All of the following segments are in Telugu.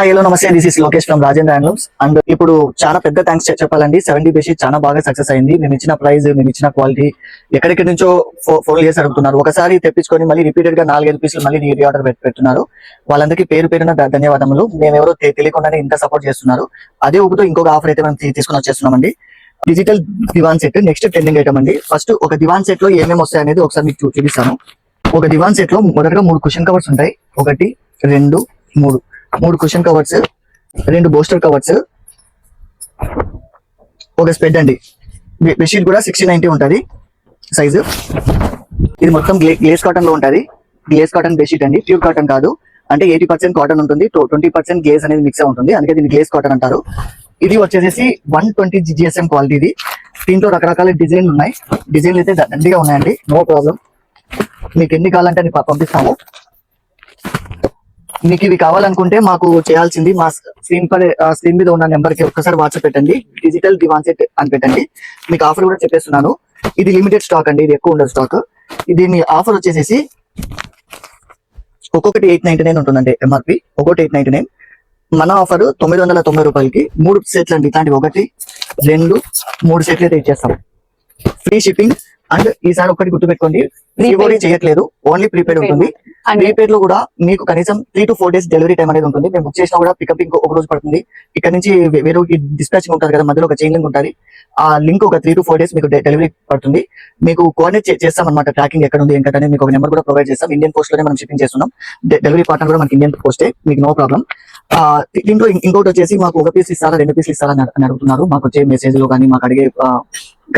హలో నమస్తే, this is Lokesh from Rajendra handlooms. And ఇప్పుడు చాలా పెద్ద థ్యాంక్స్ చెప్పాలండి. 70 బేషీట్ చాలా బాగా సక్సెస్ అయింది. మేము ఇచ్చిన ప్రైస్, మేము ఇచ్చిన క్వాలిటీ ఎక్కడెక్కడి నుంచో ఫోన్ చేసి అడుగుతున్నారు. ఒకసారి తెప్పించుకొని మళ్ళీ రిపీటెడ్ గా 4-5 పీసులు మళ్ళీ రీ ఆర్డర్ పెడుతున్నారు. వాళ్ళందరికీ పేరు పేరున ధన్యవాదములు. మేము ఎవరో తెలియకుండానే ఇంత సపోర్ట్ చేస్తున్నారు. అదే ఊపుతో ఇంకొక ఆఫర్ అయితే మనం తీసుకొని వచ్చేస్తున్నామండి. డిజిటల్ దివాన్ సెట్ నెక్స్ట్ ట్రెండింగ్ ఐటమ్ అండి. ఫస్ట్ ఒక దివాన్ సెట్ లో ఏమేమి వస్తాయి అనేది ఒకసారి మీకు చూపిస్తాను. ఒక దివాన్ సెట్ లో మొదటగా 3 కుషన్ కవర్స్ ఉంటాయి. 1, 2, 3 కుషన్ కవర్స్, 2 బోస్టర్ కవర్స్, ఒక స్పెడ్ అండి. బెడ్షీట్ కూడా 60-90 ఉంటుంది సైజు. ఇది మొత్తం గ్లేస్ కాటన్ లో ఉంటుంది. గ్లేస్ కాటన్ బెడ్షీట్ అండి, ప్యూర్ కాటన్ కాదు. అంటే 80% కాటన్ ఉంటుంది, 20% గ్లేస్ అనేది మిక్స్ ఉంటుంది, అందుకే దీన్ని గ్లేస్ కాటన్ అంటారు. ఇది వచ్చేసి 120 GSM క్వాలిటీ. ఇది దీంట్లో రకరకాల డిజైన్లు ఉన్నాయి. డిజైన్లు అయితే దండిగా ఉన్నాయండి, నో ప్రాబ్లం. మీకు ఎన్ని కావాలంటే అని పంపిస్తాము. మీకు ఇవి కావాలనుకుంటే మాకు చేయాల్సింది మా స్క్రీన్ మీద ఉన్న నెంబర్ కి ఒక్కసారి వాట్సాప్ పెట్టండి, డిజిటల్ దివాన్ సెట్ అని పెట్టండి. మీకు ఆఫర్ కూడా చెప్పేస్తున్నాను. ఇది లిమిటెడ్ స్టాక్ అండి, ఇది ఎక్కువ ఉండదు స్టాక్. దీని ఆఫర్ వచ్చేసి ఒక్కొక్కటి 899 ఉంటుందండి ఎంఆర్పి, ఒక్కొక్కటి 899. మన ఆఫర్ 990 రూపాయలకి 3 సెట్లు అండి. ఇట్లాంటి 1, 2, 3 సెట్లు అయితే ఇచ్చేస్తాం, ఫ్రీ షిప్పింగ్. అండ్ ఈసారి ఒక్కటి గుర్తుపెట్టుకోండి, ప్రీపెయిడ్ చేయట్లేదు, ఓన్లీ ప్రీపెయిడ్ ఉంటుంది. ప్రీపెయిడ్ లో కూడా మీకు కనీసం 3 to 4 days డెలివరీ టైం అనేది ఉంటుంది. మేము బుక్ చేసినా కూడా పికప్ ఒక రోజు పడుతుంది. ఇక్కడ నుంచి వేరే డిస్పాచింగ్ ఉంటుంది కదా, మధ్యలో ఒక చైన్ లింక్ ఉంటుంది. ఆ లింక్ ఒక 3 to 4 days మీకు డెలివరీ పడుతుంది. మీకు కోఆర్డినేట్ చేస్తాం అనమాట, ట్రాకింగ్ ఎక్కడ ఉంది ఏంటనే మీకు ఒక నెంబర్ కూడా ప్రొవైడ్ చేస్తాం. ఇండియన్ పోస్ట్ లోనే మనం షిప్పింగ్ చేస్తున్నాం. డెలివరీ పార్ట్నర్ కూడా మనకి ఇండియన్ పోస్టే, మీకు నో ప్రాబ్లం. దీంట్లో ఇంకోటి వచ్చేసి మాకు 1 పీస్ ఇస్తారా 2 పీసులు ఇస్తారా అని అడుగుతున్నారు. మాకు వచ్చే మెసేజ్ లో కానీ మాకు అడిగే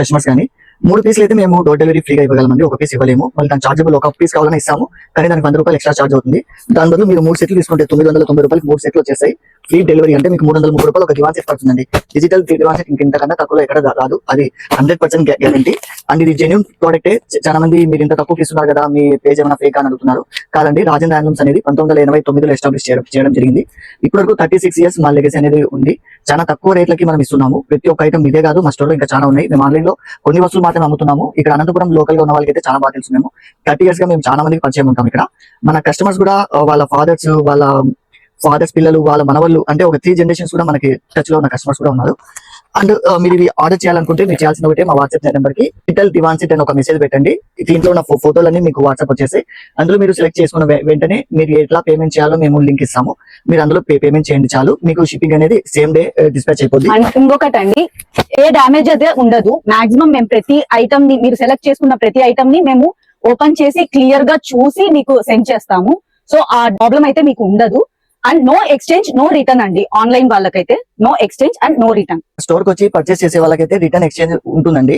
కస్టమర్స్ కానీ 3 పీసులు అయితే మేము డోర్ డెలివరీ ఫ్రీగా ఇవ్వగలమండి. 1 పీస్ ఇవ్వలేము, మళ్ళీ దాని చార్జబుల్. 1 పీస్ కావాలని ఇస్తాము, కానీ దానికి 100 రూపాయలు ఎక్స్ట్రా చార్జ్ అవుతుంది. దాని బదులు మీరు 3 సెట్లు తీసుకుంటే 990 రూపాయలకి 3 సెట్లు వచ్చేస్తాయి, ఫ్రీ డెలివరీ. అంటే మీకు 303 రూపాయలు ఒక దివాన్ సెట్ పడుతుందండి. డిజిటల్ దివాన్ సెట్ ఇంతకన్నా తక్కువలో ఎక్కడ రాదు, అది 100% గ్యారంటీ. అండ్ ఇది జెన్యూన్ ప్రోడక్టే. చాలా మంది మీరు ఇంత తక్కువ ఇస్తున్నారు కదా, మీ పేజ్ ఏమైనా ఫేక్ అని అడుగుతున్నారు. కాదండి, రాజేంద్ర హ్యాండ్లూమ్స్ అనేది 1989లో ఎస్టాబ్లిష్ చేయడం జరిగింది. ఇప్పటివరకు 36 years మా లెగసీ అనేది ఉంది. చాలా తక్కువ రేట్లకి మనం ఇస్తున్నాము. ప్రతి ఒక్క ఐటమ్ ఇదే కాదు, మా స్టోర్ లో ఇంకా చాలా ఉన్నాయి. మేము ఆన్లైన్ లో కొన్ని వస్తువులు మాత్రమే అమ్ముతున్నాము. ఇక్కడ అనంతపురం లోకల్ గా ఉన్న వాళ్ళకి అయితే చాలా బాగా తెలుసు. మేము 30 years గా మేము చాలా మందికి పరిచయం ఉంటాం. ఇక్కడ మన కస్టమర్స్ కూడా వాళ్ళ ఫాదర్స్ పిల్లలు, వాళ్ళ మనవళ్ళు, అంటే ఒక 3 generations కూడా మనకి టచ్ లో ఉన్న కస్టమర్స్ కూడా ఉన్నారు. అండ్ మీరు ఇవి ఆర్డర్ చేయాలనుకుంటే మీరు చేయాల్సిన ఒకటే, మా వాట్సాప్ నెంబర్ కి డిజిటల్ దివాన్ సెట్ అని ఒక మెసేజ్ పెట్టండి. దీంట్లో ఉన్న ఫోటోలన్నీ మీకు వాట్సాప్ వచ్చేసాయి. అందులో మీరు సెలెక్ట్ చేసుకున్న వెంటనే మీరు ఎట్లా పేమెంట్ చేయాలో మేము లింక్ ఇస్తాము. మీరు అందులో పేమెంట్ చేయండి చాలు, మీకు షిప్పింగ్ అనేది సేమ్ డే డిస్పాచ్ అయిపోద్ది. ఇంకొకటి అండి, ఏ డామేజ్ అయితే ఉండదు. మాక్సిమం మేము ప్రతి ఐటమ్ ని, మీరు సెలెక్ట్ చేసుకున్న ప్రతి ఐటమ్ ని మేము ఓపెన్ చేసి క్లియర్ గా చూసి మీకు సెండ్ చేస్తాము. సో ఆ ప్రాబ్లం అయితే మీకు ఉండదు. And no exchange, no return అండి. ఆన్లైన్ వాళ్ళకైతే no exchange and no return. Store కి వచ్చి పర్చేస్ చేసే వాళ్ళకైతే రిటర్న్ ఎక్స్చేంజ్ ఉంటుందండి.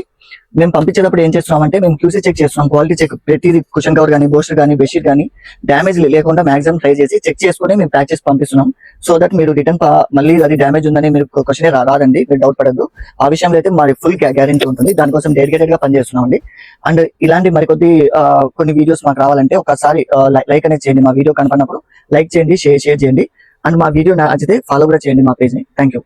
మేము పంపించేటప్పుడు ఏం చేస్తున్నామంటే మేము క్యూసీ చెక్ చేస్తున్నాం, క్వాలిటీ చెక్. ప్రతిది కుషన్ కవర్ కానీ, బోస్టర్ కానీ, బెడ్షీట్ కానీ డ్యామేజ్ లేకుండా మాక్సిమం ట్రై చేసి చెక్ చేసుకుని మేము ప్యాక్ చేసి పంపిస్తున్నాం. సో దట్ మీరు రిటర్న్ మళ్ళీ అది డ్యామేజ్ ఉందని మీరు క్వశ్చన్ రాదండి, మీరు డౌట్ పడద్దు. ఆ విషయంలో అయితే మరి ఫుల్ గ్యారెంటీ ఉంటుంది. దానికోసం డెడికేటెడ్ గా పనిచేస్తున్నాం అండి. అండ్ ఇలాంటి మరికొద్ది కొన్ని వీడియోస్ మాకు రావాలంటే ఒకసారి లైక్ అనేది చేయండి. మా వీడియో కనపడినప్పుడు లైక్ చేయండి, షేర్ చేయండి. అండ్ మా వీడియో నచ్చితే ఫాలో కూడా చేయండి మా పేజ్ ని. Thank you.